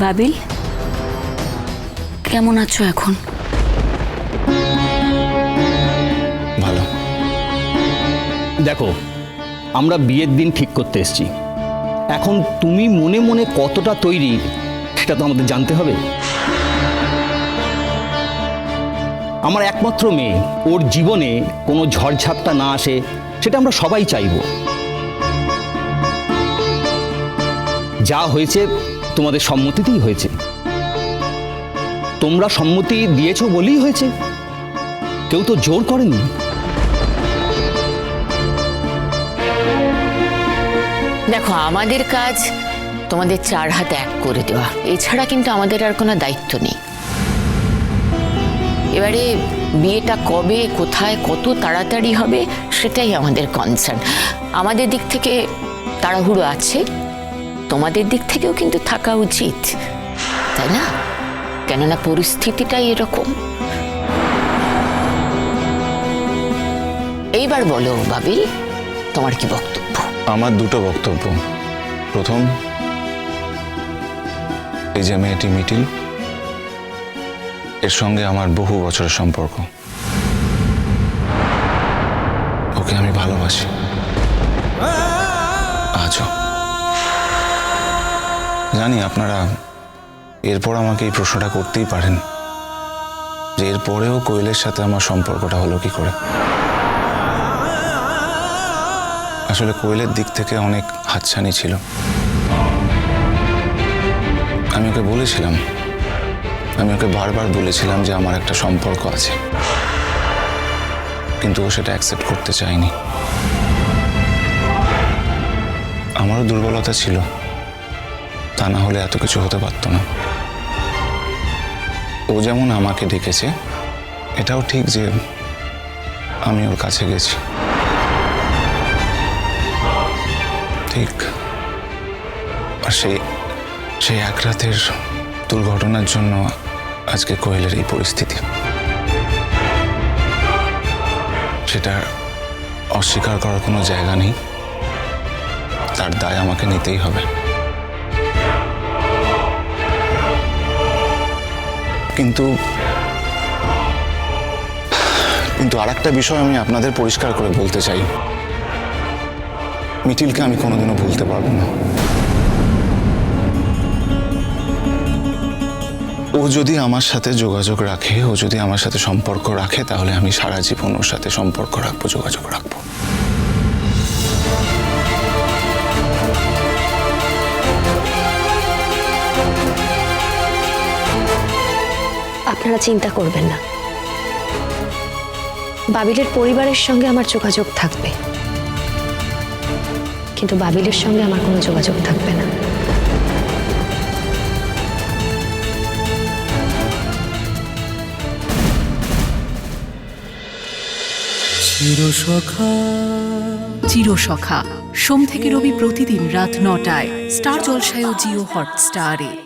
বাবিল, কেমন আছো এখন? ভালো। দেখো, আমরা বিয়ের দিন ঠিক করতে এসেছি। এখন তুমি মনে মনে কতটা তৈরি সেটা তো আমাদের জানতে হবে। আমার একমাত্র মেয়ে, ওর জীবনে কোনো ঝড়ঝাপটা না আসে সেটা আমরা সবাই চাইব। যা হয়েছে তোমাদের সম্মতিতেই হয়েছে, তোমরা সম্মতি দিয়েছো বলেই হয়েছে, কেউ তো জোর করেনি। দেখো, আমাদের কাজ তোমাদের চার হাত এক করে দেওয়া, এছাড়া কিন্তু আমাদের আর কোনো দায়িত্ব নেই। এবারে বিয়েটা কবে, কোথায়, কত তাড়াতাড়ি হবে সেটাই আমাদের কনসার্ন। আমাদের দিক থেকে তাড়াহুড়ো আছে, তোমাদের দিক থেকেও কিন্তু থাকা উচিত, তাই না? কেননা পরিস্থিতিটাই এরকম। এইবার বলো বাবিল, তোমার কি বক্তব্য? আমার দুটো বক্তব্য। প্রথম, এই যে মেয়েটি মিটিল, এর সঙ্গে আমার বহু বছরের সম্পর্ক। ওকে আমি ভালোবাসি আজও। জানি আপনারা এরপর আমাকে এই প্রশ্নটা করতেই পারেন যে এরপরেও কোয়েলের সাথে আমার সম্পর্কটা হলো কি করে। আসলে কোয়েলের দিক থেকে অনেক হাতছানি ছিল। আমি ওকে বলেছিলাম, আমি ওকে বারবার বলেছিলাম যে আমার একটা সম্পর্ক আছে, কিন্তু ও সেটা অ্যাকসেপ্ট করতে চায়নি। আমারও দুর্বলতা ছিল, তা না হলে এত কিছু হতে পারত না। ও যেমন আমাকে ডেকেছে, এটাও ঠিক যে আমি ওর কাছে গেছি। ঠিক। আর সেই এক রাতের দুর্ঘটনার জন্য আজকে কোয়েলের এই পরিস্থিতি, সেটা অস্বীকার করার কোনো জায়গা নেই। তার দায় আমাকে নিতেই হবে। কিন্তু আর একটা বিষয় আমি আপনাদের পরিষ্কার করে বলতে চাই, মিটিলকে আমি কোনোদিনও ভুলতে পারবো না। ও যদি আমার সাথে যোগাযোগ রাখে, ও যদি আমার সাথে সম্পর্ক রাখে, তাহলে আমি সারা জীবন ওর সাথে সম্পর্ক রাখবো, যোগাযোগ রাখবো। আপনারা চিন্তা করবেন না, বাবিলের পরিবারের সঙ্গে আমার যোগাযোগ থাকবে, কিন্তু বাবিলের সঙ্গে আমার কোনো যোগাযোগ থাকবে না। চিরসখা সোম থেকে রবি প্রতিদিন রাত ৯টায় স্টার জলসায় ও জিও হটস্টারে।